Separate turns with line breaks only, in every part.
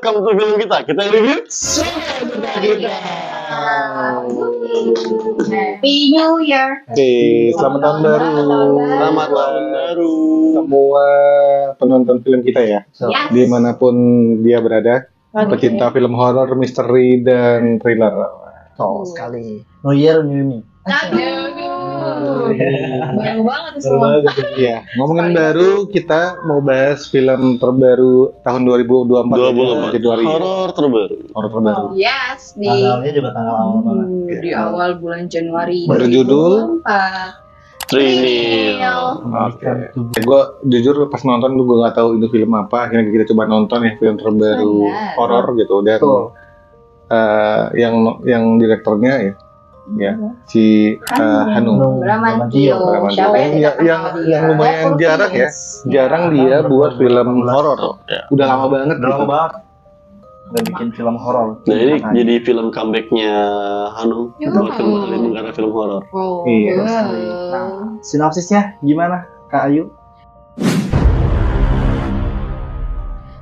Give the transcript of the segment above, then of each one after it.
welcome to film kita. Kita review
Kita. Happy New Year.
Oke, selamat tahun baru.
Selamat tahun baru.
Semua penonton film kita ya.
Yes.
Dimanapun dia berada. Pecinta film horor, misteri, dan thriller.
Sekali. New Year, New Me.
Aduh. Baru banget semua.
Iya, ngomongin baru, kita mau bahas film terbaru tahun 2024.
2024.
Januari.
Horor terbaru.
Horor terbaru.
Yes, di
Tanggalnya juga tanggal awal banget.
di awal bulan Januari.
Berjudul
2024.
Trinil.
Oke. Gue jujur pas nonton tuh gue nggak tahu itu film apa. Akhirnya kita coba nonton ya film terbaru
Benar.
horor gitu dan yang direkturnya ya si Hanung.
Bramantio. Siapa
yang lumayan jarang ya. Jarang dia buat film horor.
Ya.
Udah lama banget.
Udah lama banget. Udah bikin film horor.
Nah ini jadi film comebacknya Hanung buat kembali menggarap film horor.
Oh,
Iya.
Nah, sinopsisnya gimana, Kak Ayu?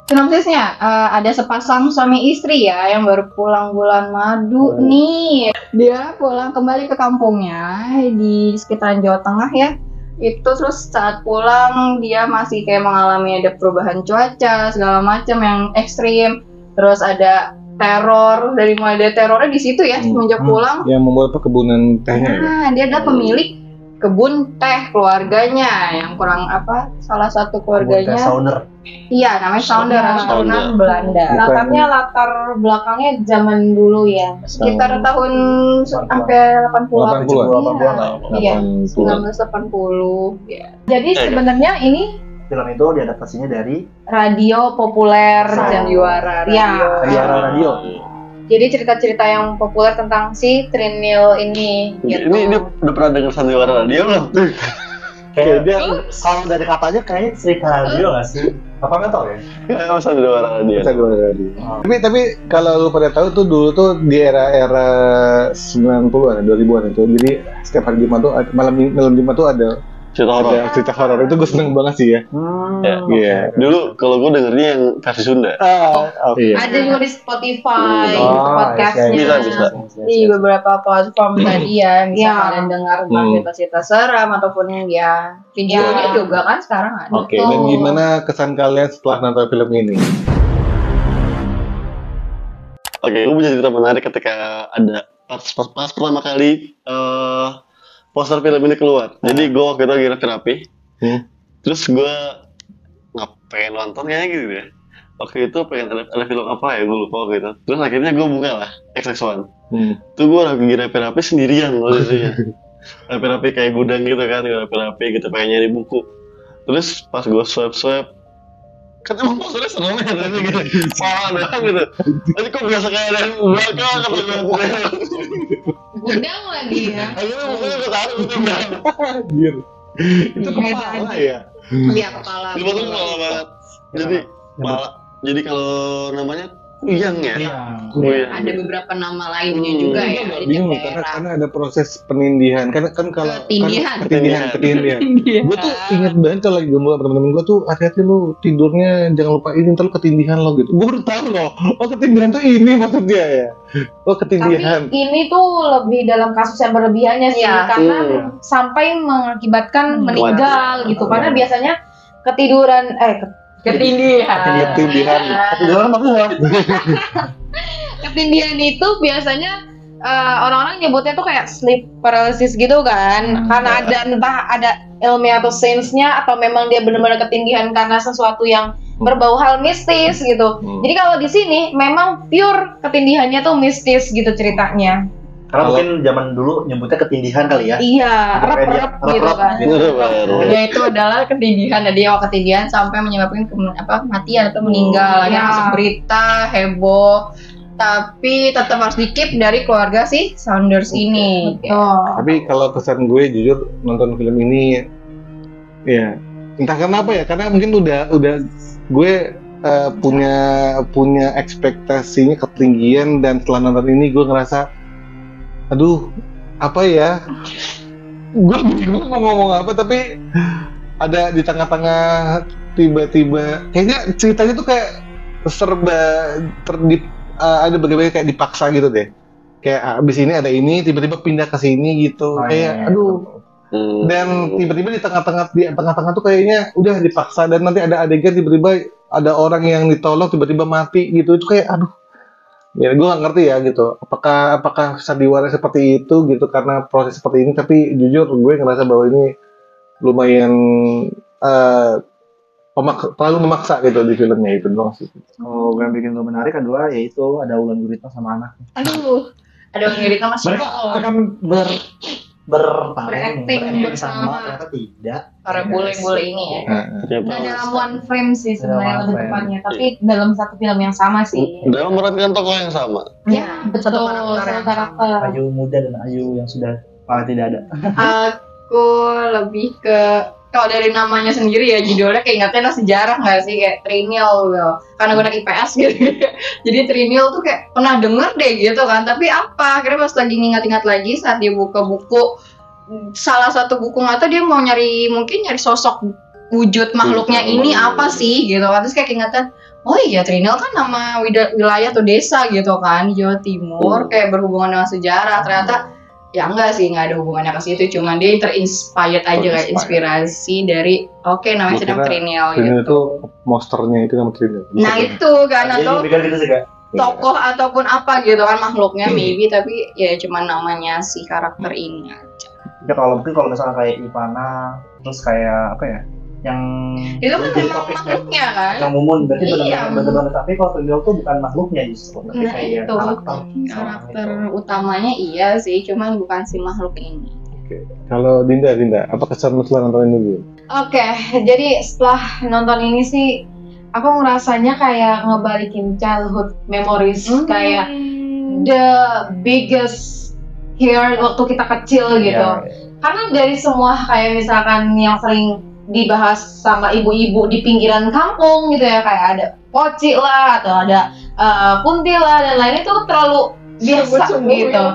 Sinopsisnya ada sepasang suami istri ya yang baru pulang bulan madu nih. Dia pulang kembali ke kampungnya di sekitaran Jawa Tengah ya. Itu terus saat pulang dia masih kayak mengalami ada perubahan cuaca segala macam yang ekstrim. Terus ada teror, dari mulai dari terornya di situ ya semenjak pulang.
Yang membuat perkebunan tehnya ya.
Nah, dia adalah pemilik kebun teh keluarganya yang kurang salah satu keluarganya.
Sounder.
Iya, namanya Sounder, keturunan Belanda.
Latar belakangnya zaman dulu ya.
Sekitar tahun sampai 80-an.
80-an.
Iya,
80-an.
1980. Ya.
Jadi sebenarnya ini
Film itu diadaptasinya dari
Radio populer Sandiwara
Ya.
Radio.
jadi cerita-cerita yang populer tentang si Trinil ini gitu.
Ini udah pernah dengar Sandiwara Radio belum?
Kayak dia kalau dari katanya kayaknya cerita radio nggak sih? Apa nggak tahu ya?
Kayak Sandiwara Radio.
Tapi kalau lu pada tahu tuh dulu tuh di era 90-an, 2000-an itu. Jadi setiap hari Jumat tuh malam Jumat tuh ada
Cerita horor.
cerita horor. Itu gue seneng banget sih ya. Iya.
Dulu kalau gue dengernya yang versi Sunda.
Iya.
Ada juga di Spotify
Oh,
podcastnya.
bisa.
di beberapa platform tadi ya bisa
Ya.
kalian dengar tentang cerita-cerita seram ataupun ya videonya
Ya.
juga kan sekarang ada.
Oke, dan gimana kesan kalian setelah nonton film ini?
Oke, gue punya cerita menarik ketika ada pas pertama kali poster film ini keluar. Jadi gue waktu itu lagi rapi-rapi. Terus gue pengen nonton kayaknya gitu ya. Waktu itu pengen ada film apa ya, gue lupa waktu itu. Terus akhirnya gue buka lah XX1. Tuh gue lagi rapi-rapi sendirian loh jadinya. Rapi-rapi kayak gudang gitu kan, rapi-rapi gitu pengen nyari buku. Terus pas gue swipe kan emang posternya serem ya tadi gitu. Salah doang gitu. Tadi kok biasa kayak ada yang belakang kata gue bukunya.
Gudang lagi ya.
Akhirnya bukunya gue taruh gitu.
Anjir. Itu kepala ya?
Iya, kepala.
Di bawah malah banget. Jadi kalau namanya kuyang ya. Kuyang.
Ada beberapa nama lainnya juga ya di
Bingung
daerah.
karena ada proses penindihan. Kan kalau
Ketindihan.
ketindihan. Gue tuh inget banget kalau lagi gembel temen-temen gue tuh hati-hati lu tidurnya jangan lupa ini ntar lu ketindihan lo gitu. Gue baru tahu loh. Oh ketindihan tuh ini maksudnya ya. Oh ketindihan.
Tapi ini tuh lebih dalam kasus yang berlebihannya sih,
Iya.
karena sampai mengakibatkan meninggal gitu. Karena biasanya ketindihan.
Kedengaran apa gua?
Ketindihan itu biasanya orang-orang nyebutnya tuh kayak sleep paralysis gitu kan, karena ada entah ada ilmiah atau sainsnya atau memang dia benar-benar ketindihan karena sesuatu yang berbau hal mistis gitu. Jadi kalau di sini memang pure ketindihannya tuh mistis gitu ceritanya.
Karena mungkin zaman dulu nyebutnya ketindihan kali ya.
Iya, rep-rep gitu kan.
Ya itu adalah ketindihan. Jadi ketindihan sampai menyebabkan kematian atau meninggal. Ada masuk berita heboh. Tapi tetap harus di-keep dari keluarga si Saunders ini.
Tapi kalau kesan gue jujur nonton film ini ya entah kenapa ya, karena mungkin udah gue punya ekspektasinya ketinggian, dan setelah nonton ini gue ngerasa aduh apa ya, gue bingung mau ngomong apa, tapi ada di tengah-tengah tiba-tiba kayaknya ceritanya tuh kayak serba ada bagaimana kayak dipaksa gitu deh. Kayak abis ini ada ini, tiba-tiba pindah ke sini gitu. Kayak aduh. Dan tiba-tiba di tengah-tengah tuh kayaknya udah dipaksa, dan nanti ada adegan tiba-tiba ada orang yang ditolong tiba-tiba mati gitu. Itu kayak aduh. Ya gue gak ngerti ya gitu. Apakah sandiwara seperti itu gitu karena proses seperti ini, tapi jujur gue ngerasa bahwa ini lumayan terlalu memaksa gitu di filmnya itu doang sih.
Oh, yang bikin gue menarik adalah yaitu ada Wulan Guritno sama anaknya.
Aduh, ada yang ngirikan Mas.
Mereka akan
berakting
bersama, ternyata tidak.
Para bule-bule ini ya.
Nggak dalam one frame sih sebenarnya lebih tepatnya, tapi dalam satu film yang sama sih.
Dalam memerankan tokoh yang sama.
Ya, betul, satu karakter.
Ayu muda dan Ayu yang sudah tidak ada.
Aku lebih ke, kalau dari namanya sendiri ya judulnya kayak ingatnya sejarah nggak sih, kayak Trinil gitu. Karena gue anak IPS gitu. Jadi Trinil tuh kayak pernah denger deh gitu kan, tapi apa? Akhirnya pas lagi ingat-ingat lagi saat dia buka buku, salah satu buku atau dia mau mungkin nyari sosok wujud makhluknya ini apa sih gitu kan. Terus kayak ingatan, oh iya Trinil kan nama wilayah atau desa gitu kan di Jawa Timur, kayak berhubungan dengan sejarah. Ternyata ya enggak sih, nggak ada hubungannya ke situ, cuman dia terinspired aja, kayak inspirasi dari namanya sedang Trinil gitu.
Itu monsternya itu nama Trinil.
Nah itu kan, atau
gitu sih, Kak.
tokoh ataupun apa gitu kan makhluknya maybe, tapi ya cuman namanya si karakter ini aja.
Ya kalau misalnya kayak Ivana, terus kayak apa ya, yang
Itu kan memang makhluknya kan.
yang Mumun, berarti
Iya,
benar-benar, tapi kalau Trinil tuh bukan makhluknya justru, tapi
Nah
kayak
itu karakter utamanya iya sih, cuman bukan si makhluk ini.
Oke. Kalau Dinda, apa kesan setelah nonton ini dulu?
Oke, jadi setelah nonton ini sih aku ngerasanya kayak ngebalikin childhood memories, kayak the biggest here waktu kita kecil gitu. Karena dari semua kayak misalkan yang sering dibahas sama ibu-ibu di pinggiran kampung gitu ya, kayak ada poci lah atau ada kuntil lah dan lain, itu terlalu biasa gitu.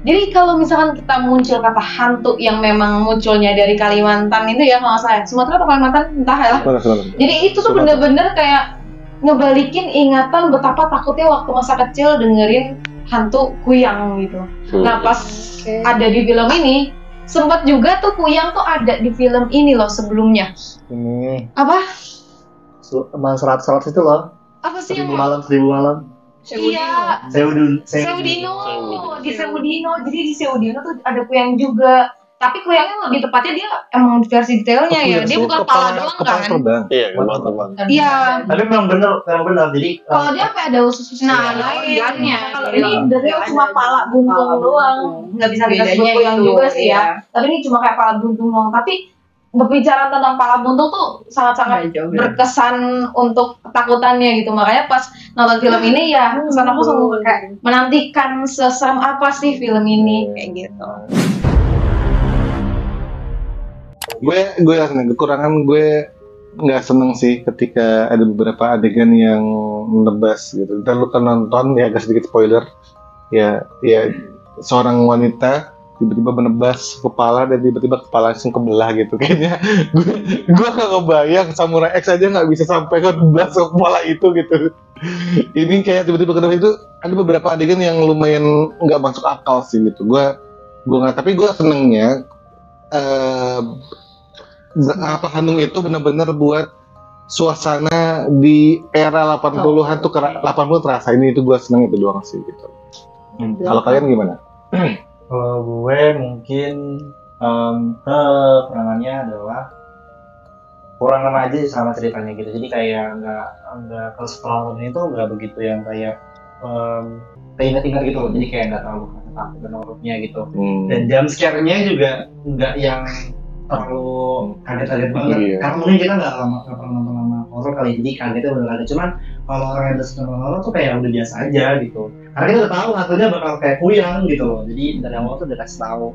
Jadi kalau misalkan kita muncul kata hantu yang memang munculnya dari Kalimantan itu ya, kalau saya Sumatera atau Kalimantan entah ya. Jadi itu tuh bener-bener kayak ngebalikin ingatan betapa takutnya waktu masa kecil dengerin hantu kuyang gitu. Nah pas ada di film ini, sempat juga tuh kuyang tuh ada di film ini loh sebelumnya.
Ini
Apa?
serat itu loh.
Apa sih
Seribu
yang?
malam.
Iya.
Seudino.
Di Seudino. Jadi di Seudino tuh ada kuyang juga. Tapi kuyangnya lebih tepatnya dia emang versi detailnya ya. Dia bukan kepala doang kan?
Iya, kepala terbang.
Iya.
Tapi memang benar. Jadi
Kalau dia apa ada usus-ususnya?
organnya.
Kalau ini dari cuma pala buntung doang. Nggak bisa dikasih
Bedanya
kuyang
itu,
juga sih
iya.
ya. Tapi ini cuma kayak pala buntung doang. Tapi berbicara tentang pala buntung tuh sangat-sangat berkesan untuk ketakutannya gitu. Makanya pas nonton film ini ya kesan aku selalu kayak menantikan seserem apa sih film ini kayak gitu.
Gue rasanya kekurangan gue nggak seneng sih ketika ada beberapa adegan yang menebas gitu. Dan lu kan nonton ya, agak sedikit spoiler ya seorang wanita tiba-tiba menebas kepala dan tiba-tiba kepala langsung kebelah gitu. Kayaknya gue gak kebayang Samurai X aja nggak bisa sampai ke belas kepala itu gitu. Ini kayak tiba-tiba kenapa itu ada beberapa adegan yang lumayan nggak masuk akal sih gitu. Gue nggak, tapi gue senengnya Hanung itu benar-benar buat suasana di era 80-an tuh 80 terasa. Ini itu gue seneng itu doang sih gitu. Kalau kalian gimana?
Kalau gue mungkin kekurangannya adalah kurang aja sama ceritanya gitu. Jadi kayak nggak kalau setelah nonton itu nggak begitu yang kayak ingat-ingat gitu loh. Jadi kayak nggak terlalu takut dan horornya gitu. Dan jump scare-nya juga nggak yang terlalu kaget-kaget banget.
Iya.
Karena mungkin kita nggak pernah nonton sama horor kali, jadi kagetnya udah ada. Cuman kalau orang yang udah suka nonton horor tuh kayak udah biasa aja gitu. Karena kita udah tahu hantunya bakal kayak kuyang gitu loh. Jadi dari awal tuh udah kasih tahu.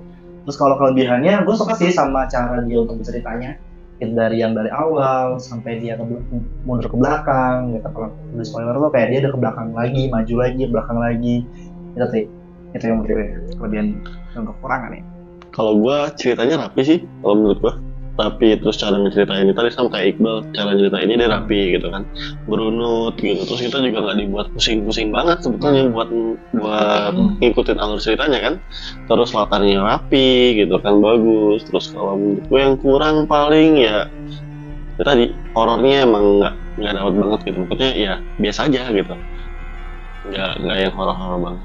Terus kalau kelebihannya, gue suka sih sama cara dia untuk berceritanya. Dari awal sampai dia mundur ke belakang gitu. Kalau udah spoiler tuh kayak dia udah ke belakang lagi, maju lagi, belakang lagi. Itu sih. Itu yang menurut gue kelebihan dan kekurangan ya.
Kalau gue ceritanya rapi sih, kalau menurut gue. tapi terus cara ngeceritain tadi sama kayak Iqbal, cara ceritainnya dia rapi gitu kan, berunut gitu. Terus kita juga nggak dibuat pusing-pusing banget sebetulnya buat ngikutin alur ceritanya kan. Terus latarnya rapi gitu kan, bagus. Terus kalau menurut gue yang kurang paling ya tadi horornya emang nggak dapat banget gitu. Maksudnya ya biasa aja gitu, nggak yang horor-horor banget.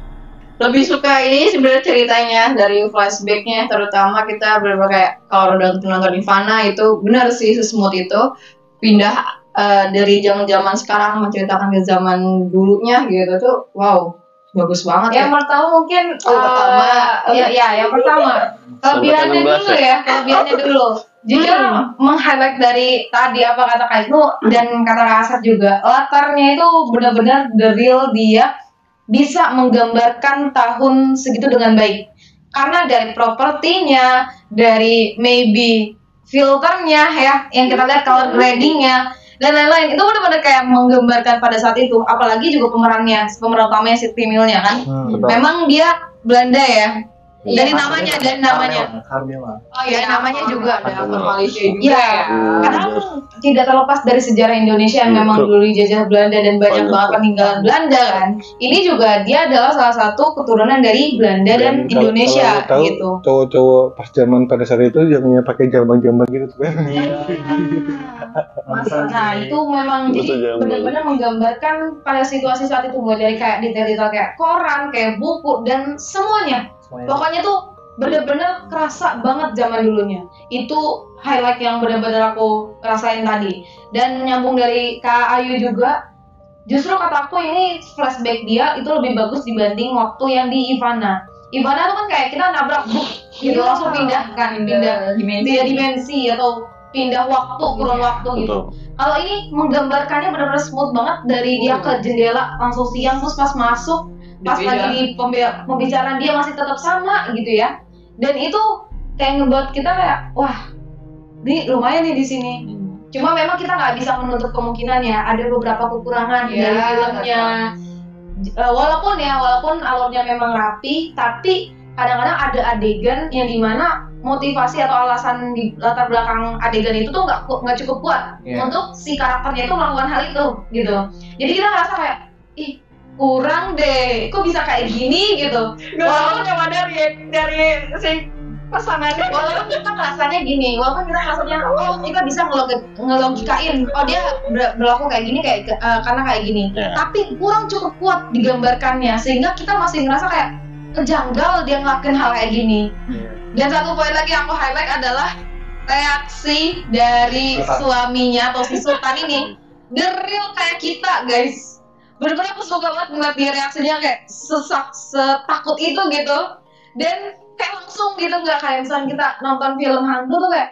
Lebih suka ini sebenarnya ceritanya dari flashbacknya, terutama kita bener-bener kayak kalau udah nonton Ivana itu benar sih sesmooth itu pindah dari zaman sekarang menceritakan ke zaman dulunya gitu tuh, wow bagus banget.
Yang pertama mungkin
pertama
yang pertama kelebihannya dulu ya, kelebihannya dulu. Jujur meng-highlight dari tadi apa kata Kak Ibnu dan kata Kak Asad juga, latarnya itu benar-benar the real dia bisa menggambarkan tahun segitu dengan baik. Karena dari propertinya, dari maybe filternya ya, yang kita lihat color gradingnya dan lain-lain, itu benar-benar kayak menggambarkan pada saat itu. Apalagi juga pemeran utamanya si Timilnya kan, memang dia Belanda ya. Dari namanya. Oh iya, namanya juga ada Malaysia juga. Iya. Karena tidak terlepas dari sejarah Indonesia yang memang dulu dijajah Belanda dan banyak banget peninggalan Belanda kan. Ini juga dia adalah salah satu keturunan dari Belanda dan Indonesia
tahu,
gitu.
Cowok-cowok pas zaman pada saat itu yang pakai jambang-jambang gitu tuh.
Nah, itu memang jadi benar-benar menggambarkan pada situasi saat itu, mulai dari kayak detail-detail kayak koran, kayak buku dan semuanya. Pokoknya tuh bener-bener kerasa banget zaman dulunya. Itu highlight yang bener-bener aku rasain tadi. Dan nyambung dari Kak Ayu juga, justru kata aku ini flashback dia itu lebih bagus dibanding waktu yang di Ivana. Ivana tuh kan kayak kita nabrak gitu, langsung pindah dimensi atau pindah waktu, kurun waktu gitu. Kalau ini menggambarkannya bener-bener smooth banget, dari dia ke jendela langsung siang, terus pas masuk pas lagi di pembicaraan dia masih tetap sama gitu ya. Dan itu kayak ngebuat kita kayak wah, ini lumayan nih di sini. Cuma memang kita nggak bisa menutup kemungkinan ya, ada beberapa kekurangan dari filmnya. Walaupun alurnya memang rapi, tapi kadang-kadang ada adegan yang dimana motivasi atau alasan di latar belakang adegan itu tuh nggak cukup kuat untuk si karakternya itu melakukan hal itu gitu. Jadi kita ngerasa kayak kurang deh, kok bisa kayak gini gitu. Walaupun cuma dari si pasangannya, walaupun kita ngerasanya gini, walaupun kita ngerasanya kita bisa ngelogikain, dia berlaku kayak gini karena kayak gini. Tapi kurang cukup kuat digambarkannya sehingga kita masih ngerasa kayak kejanggal dia ngelakuin hal kayak gini. Dan satu poin lagi yang aku highlight adalah reaksi dari suaminya atau si Sultan ini, the real kayak kita guys. Bener-bener aku suka banget ngeliat dia reaksinya kayak setakut itu gitu. Dan kayak langsung gitu, nggak kayak misalnya kita nonton film hantu tuh kayak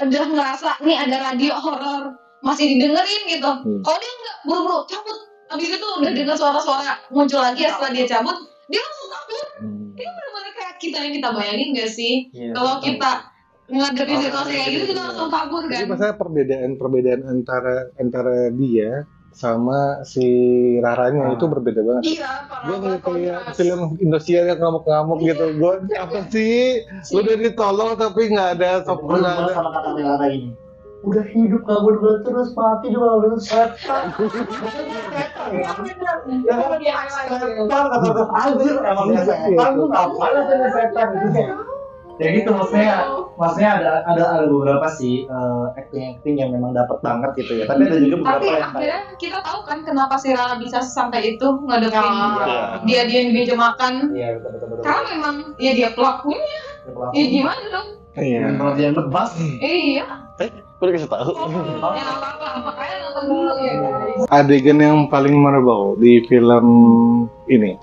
udah ngerasa nih ada radio horor masih didengerin gitu. Kalau dia nggak, buru-buru cabut. Habis itu udah dengar suara-suara muncul lagi ya, setelah dia cabut, dia langsung takut. Ini bener-bener kayak kita yang kita bayangin nggak sih? Kalau kita menghadapi situasi kayak gitu kita langsung takut kan?
Jadi masalah perbedaan antara dia sama si Raranya itu berbeda banget.
Iya,
gue ngeliat kayak film Indosiar yang ngamuk-ngamuk gitu. Gue apa sih? Lu udah ditolong tapi nggak ada sopan.
Sama kata Rara ini. Udah hidup gak berbuat terus, mati juga berbuat setan. Ya gitu, maksudnya ada beberapa sih acting yang memang dapat banget gitu ya. Tapi ada juga beberapa yang
akhirnya kita tahu kan kenapa si Rara bisa sampai itu ngadepin dia yang meja makan.
Iya, betul.
Karena memang ya dia pelakunya. Ya gimana dong?
Iya.
Kalau dia bebas.
Iya.
Udah kasih tahu.
Ya apa kalian nonton dulu ya guys.
Adegan yang paling memorable di film ini.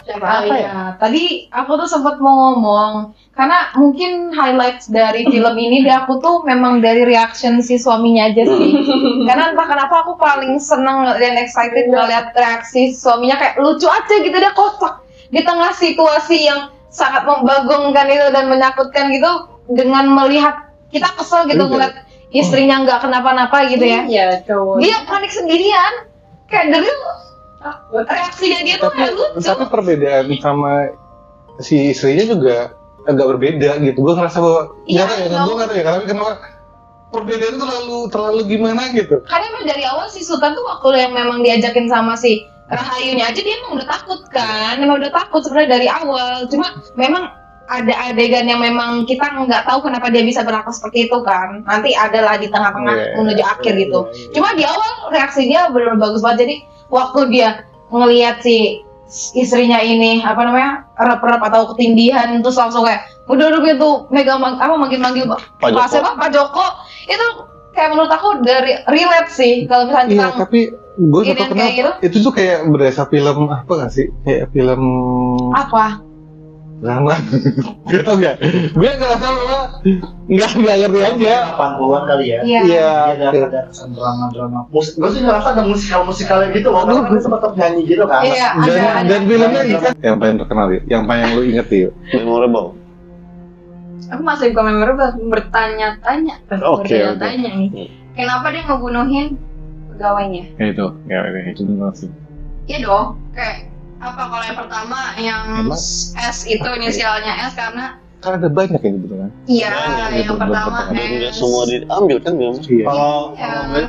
Siapa
ya? Tadi aku tuh sempat mau ngomong karena mungkin highlights dari film ini aku tuh memang dari reaction si suaminya aja sih. Karena entah kenapa aku paling seneng dan excited ngeliat reaksi suaminya, kayak lucu aja gitu, dia kocak di tengah situasi yang sangat membagongkan itu dan menakutkan gitu, dengan melihat kita kesel gitu ngeliat istrinya nggak kenapa-napa gitu ya.
Iya, cowok.
Dia panik sendirian, kayak reaksinya dia tuh kayak lucu.
Tapi perbedaan sama si istrinya juga agak berbeda gitu. Gue ngerasa bahwa
Iya,
gue nggak tahu ya kenapa perbedaan itu terlalu gimana gitu.
Karena emang dari awal si Sultan tuh waktu yang memang diajakin sama si Rahayunya aja dia emang udah takut kan, emang udah takut sebenarnya dari awal. Cuma memang ada adegan yang memang kita nggak tahu kenapa dia bisa berlaku seperti itu kan. Nanti adalah di tengah-tengah menuju akhir gitu. Cuma di awal reaksi dia benar bagus banget. Jadi waktu dia ngelihat si istrinya ini apa namanya rep-rep atau ketindihan terus langsung kayak udah itu megang manggil Pak Joko itu kayak menurut aku dari relate sih kalau misalnya
Iya,
kita
tapi gue
Ini
gak tau
yang
kenapa
kayak
itu tuh kayak berasa film apa gak sih? Kayak film
apa
lama. Gak tau gak? Gue ngerasa bahwa nggak ngerti aja.
80-an kali ya.
Iya.
Iya.
Ada kesan drama musik. Gue sih ngerasa ada musikalnya gitu loh. Karena kan sempat nyanyi gitu kan.
Iya,
Dan filmnya kan yang paling terkenal ya, yang paling lu inget ya.
Memorable.
Aku masih bukan memorable, bertanya-tanya nih. Kenapa dia ngebunuhin pegawainya?
Ya itu benar sih.
Iya dong, kayak apa kalau yang pertama yang
Emang?
S itu inisialnya S karena
Kan ada banyak yang gitu kan.
iya
Banyak
yang
gitu,
pertama
belum
Dan nggak
S.
semua diambil kan memang.
Iya.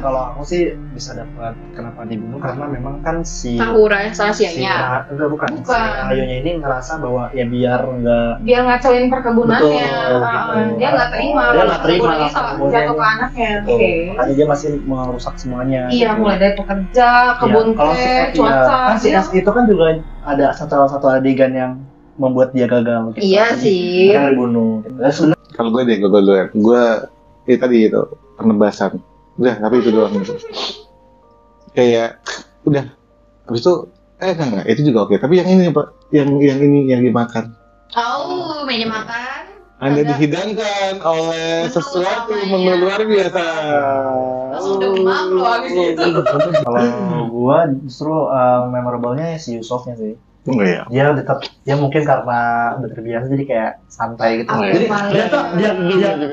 Kalau aku sih bisa dapat kenapa dibunuh karena memang kan si
Tahura Salasianya.
bukan. Si
Bukan.
Ayonya ini ngerasa bahwa ya biar nggak
dia ngacauin perkebunannya.
Betul.
Dia nggak terima
Dia nggak terima
perkebunannya
perkebunannya.
jatuh ke anaknya. Oke.
makanya dia masih merusak semuanya.
Iya, mulai dari pekerja, kebun
Kalau
teh, cuaca.
kan si S itu kan juga ada salah satu adegan yang membuat dia gagal. Gitu.
Iya
Jadi,
sih.
dia dibunuh. Gitu. Dan sebenarnya
Kalau gue duluan. Gue tadi itu penebasan. Udah, tapi itu doang gitu. Kayak udah. Habis itu enggak, itu juga oke. Tapi yang ini Pak, yang ini yang dimakan.
Oh, meja makan.
Anda dihidangkan oleh
Menu
sesuatu
utamanya.
menu luar biasa.
Langsung demam loh habis itu.
kalau gua justru memorable-nya si Yusufnya sih.
Oh iya.
Dia mungkin karena udah terbiasa jadi kayak santai gitu.
Aku
Jadi
malu.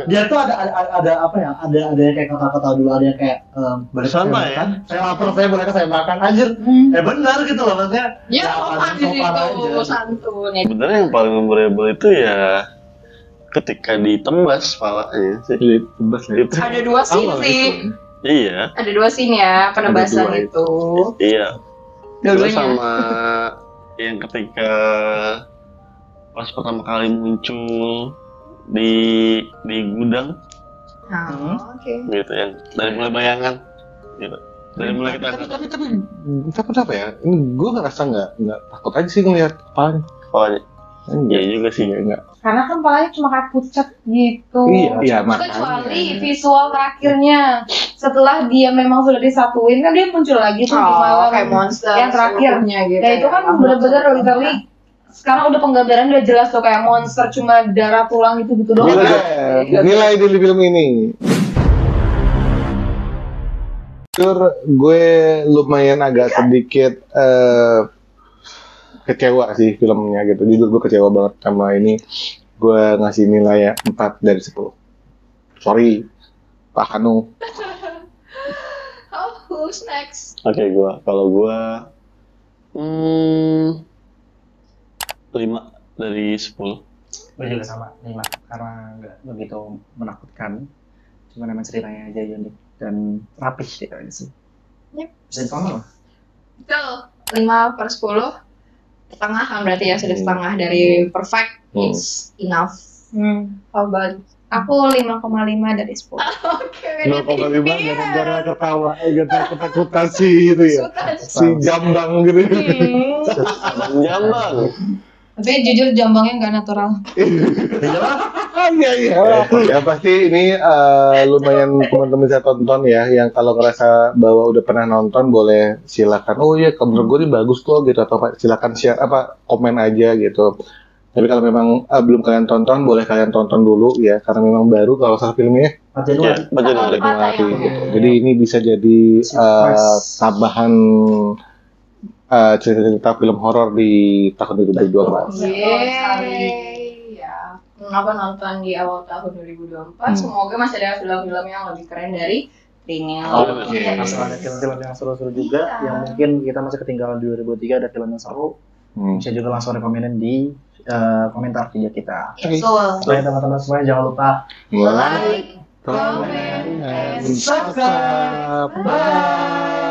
dia tuh ada apa ya? Ada kayak kata-kata dulu ada yang kayak boleh saya
Santai,
makan. Saya lapar, saya makan anjir. Benar gitu loh maksudnya.
Ya, sopan di
sopan
situ,
aja.
santun. Ya.
Sebenarnya yang paling memorable itu ya ketika ditembas palanya sih.
Jadi tebas ya.
Itu.
Ada dua scene
Awal
sih.
itu.
Iya,
Ada dua scene ya penebasan
Ada dua
itu.
iya.
Dua-duanya.
Terus sama yang ketika pas pertama kali muncul di gudang
Oh, oke.
gitu yang dari mulai bayangan gitu. Dari mulai kita
Tapi apa ya? Ini gue ngerasa nggak takut aja sih ngeliat kepalanya.
kepalanya. Iya juga sih.
Iya enggak.
Karena kan palanya cuma kayak pucat gitu.
Iya
Kecuali visual terakhirnya setelah dia memang sudah disatuin kan dia muncul lagi tuh di malam
kayak monster.
yang terakhirnya
gitu.
ya itu kan bener-bener literally sekarang udah penggambaran udah jelas tuh kayak monster cuma darah tulang gitu doang.
Nilai di film ini. Gue lumayan agak sedikit kecewa sih filmnya gitu. Jujur gue kecewa banget sama ini. Gue ngasih nilai 4 dari 10. Sorry, Pak Hanu.
Oh, who's next?
Oke, kalau gua 5 dari 10.
Gue juga sama 5 karena nggak begitu menakutkan. Cuma memang ceritanya aja unik dan rapih gitu sih.
Yep.
Bisa ditonton.
Betul. 5/10. Setengah kan berarti ya sudah setengah dari perfect. It's enough. How about
Aku 5,5 dari 10.
Oke,
0,5 gara-gara ketawa, gara-gara ketakutan sih itu ya. Si jambang gitu.
Jambang.
Tapi jujur jambangnya nggak natural.
Iya. Ya pasti ini lumayan teman-teman bisa tonton ya. Yang kalau ngerasa bahwa udah pernah nonton boleh silakan. Oh iya, menurut gue ini bagus kok gitu atau silakan share komen aja gitu. Tapi kalau memang belum kalian tonton, boleh kalian tonton dulu ya karena memang baru kalau salah filmnya
4 Januari.
Ya, Januari.
Januari gitu. Jadi ini bisa jadi tambahan cerita-cerita film horor di tahun 2024.
Yeay. Ya. Kenapa nonton di awal tahun 2024? Semoga masih ada film-film yang lebih keren dari Ringel.
Oke.
Masih ada film-film yang seru-seru juga yang mungkin kita masih ketinggalan di 2003 ada film yang seru. Bisa juga langsung rekomenin di komentar video kita.
Betul.
Oke teman-teman semuanya jangan lupa
Like,
Like,
comment,
comment,
and
and subscribe.
subscribe. Bye.